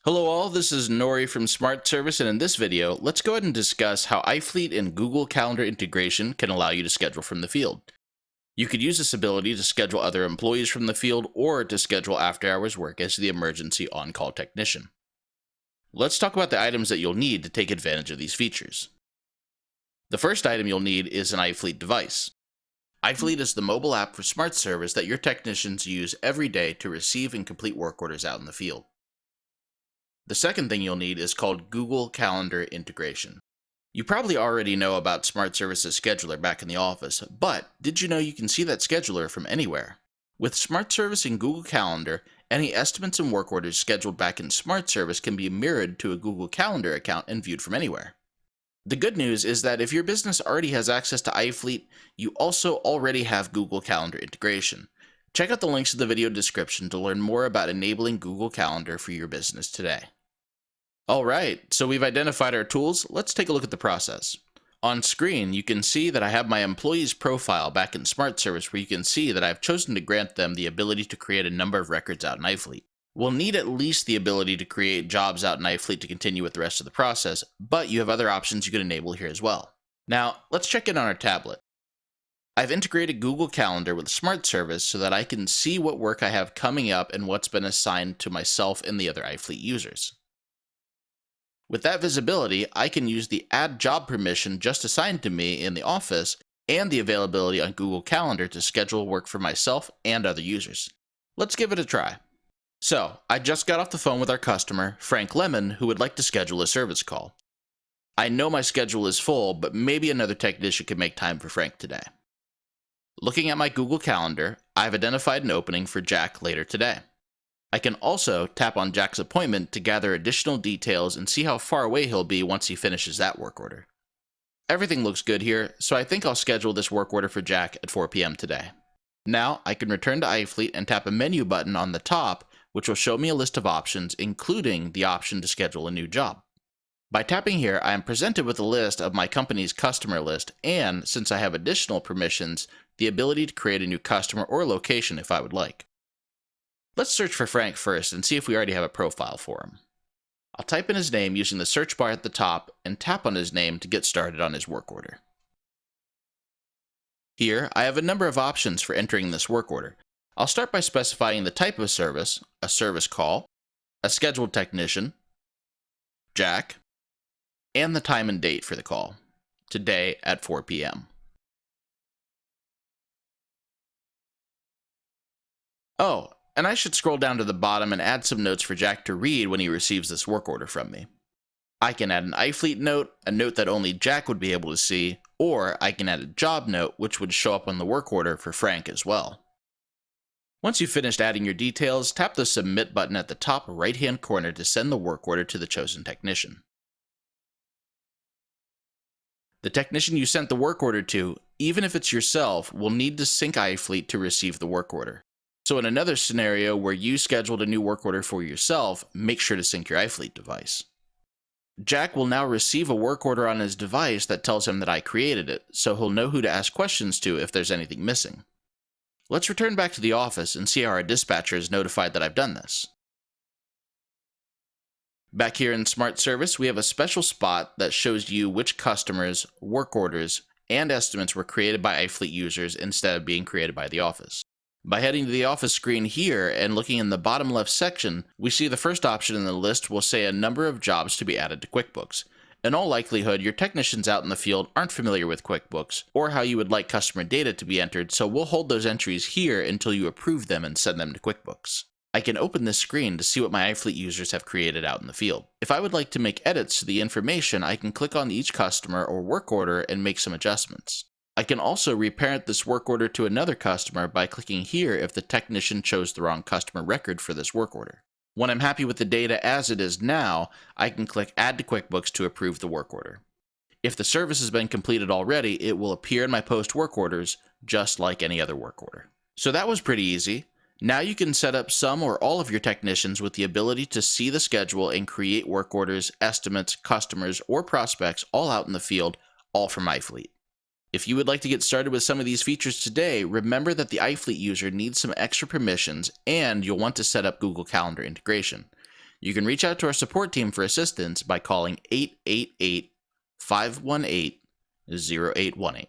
Hello all, this is Nori from Smart Service, and in this video, let's go ahead and discuss how iFleet and Google Calendar integration can allow you to schedule from the field. You could use this ability to schedule other employees from the field or to schedule after-hours work as the emergency on-call technician. Let's talk about the items that you'll need to take advantage of these features. The first item you'll need is an iFleet device. iFleet is the mobile app for Smart Service that your technicians use every day to receive and complete work orders out in the field. The second thing you'll need is called Google Calendar integration. You probably already know about Smart Service's scheduler back in the office, but did you know you can see that scheduler from anywhere? With Smart Service and Google Calendar, any estimates and work orders scheduled back in Smart Service can be mirrored to a Google Calendar account and viewed from anywhere. The good news is that if your business already has access to iFleet, you also already have Google Calendar integration. Check out the links in the video description to learn more about enabling Google Calendar for your business today. Alright, so we've identified our tools. Let's take a look at the process. On screen, you can see that I have my employee's profile back in Smart Service, where you can see that I've chosen to grant them the ability to create a number of records out in iFleet. We'll need at least the ability to create jobs out in iFleet to continue with the rest of the process, but you have other options you can enable here as well. Now, let's check in on our tablet. I've integrated Google Calendar with Smart Service so that I can see what work I have coming up and what's been assigned to myself and the other iFleet users. With that visibility, I can use the Add Job permission just assigned to me in the office and the availability on Google Calendar to schedule work for myself and other users. Let's give it a try. So, I just got off the phone with our customer, Frank Lemon, who would like to schedule a service call. I know my schedule is full, but maybe another technician could make time for Frank today. Looking at my Google Calendar, I've identified an opening for Jack later today. I can also tap on Jack's appointment to gather additional details and see how far away he'll be once he finishes that work order. Everything looks good here, so I think I'll schedule this work order for Jack at 4 p.m. today. Now, I can return to iFleet and tap a menu button on the top, which will show me a list of options, including the option to schedule a new job. By tapping here, I am presented with a list of my company's customer list, and since I have additional permissions, the ability to create a new customer or location if I would like. Let's search for Frank first and see if we already have a profile for him. I'll type in his name using the search bar at the top and tap on his name to get started on his work order. Here, I have a number of options for entering this work order. I'll start by specifying the type of service, a service call, a scheduled technician, Jack, and the time and date for the call, today at 4 p.m. Oh, and I should scroll down to the bottom and add some notes for Jack to read when he receives this work order from me. I can add an iFleet note, a note that only Jack would be able to see, or I can add a job note which would show up on the work order for Frank as well. Once you've finished adding your details, tap the Submit button at the top right-hand corner to send the work order to the chosen technician. The technician you sent the work order to, even if it's yourself, will need to sync iFleet to receive the work order. So in another scenario where you scheduled a new work order for yourself, make sure to sync your iFleet device. Jack will now receive a work order on his device that tells him that I created it, so he'll know who to ask questions to if there's anything missing. Let's return back to the office and see how our dispatcher is notified that I've done this. Back here in Smart Service, we have a special spot that shows you which customers, work orders, and estimates were created by iFleet users instead of being created by the office. By heading to the office screen here and looking in the bottom left section, we see the first option in the list will say a number of jobs to be added to QuickBooks. In all likelihood, your technicians out in the field aren't familiar with QuickBooks or how you would like customer data to be entered, so we'll hold those entries here until you approve them and send them to QuickBooks. I can open this screen to see what my iFleet users have created out in the field. If I would like to make edits to the information, I can click on each customer or work order and make some adjustments. I can also reparent this work order to another customer by clicking here if the technician chose the wrong customer record for this work order. When I'm happy with the data as it is now, I can click Add to QuickBooks to approve the work order. If the service has been completed already, it will appear in my post work orders just like any other work order. So that was pretty easy. Now you can set up some or all of your technicians with the ability to see the schedule and create work orders, estimates, customers, or prospects all out in the field, all from iFleet. If you would like to get started with some of these features today, remember that the iFleet user needs some extra permissions and you'll want to set up Google Calendar integration. You can reach out to our support team for assistance by calling 888 518 0818.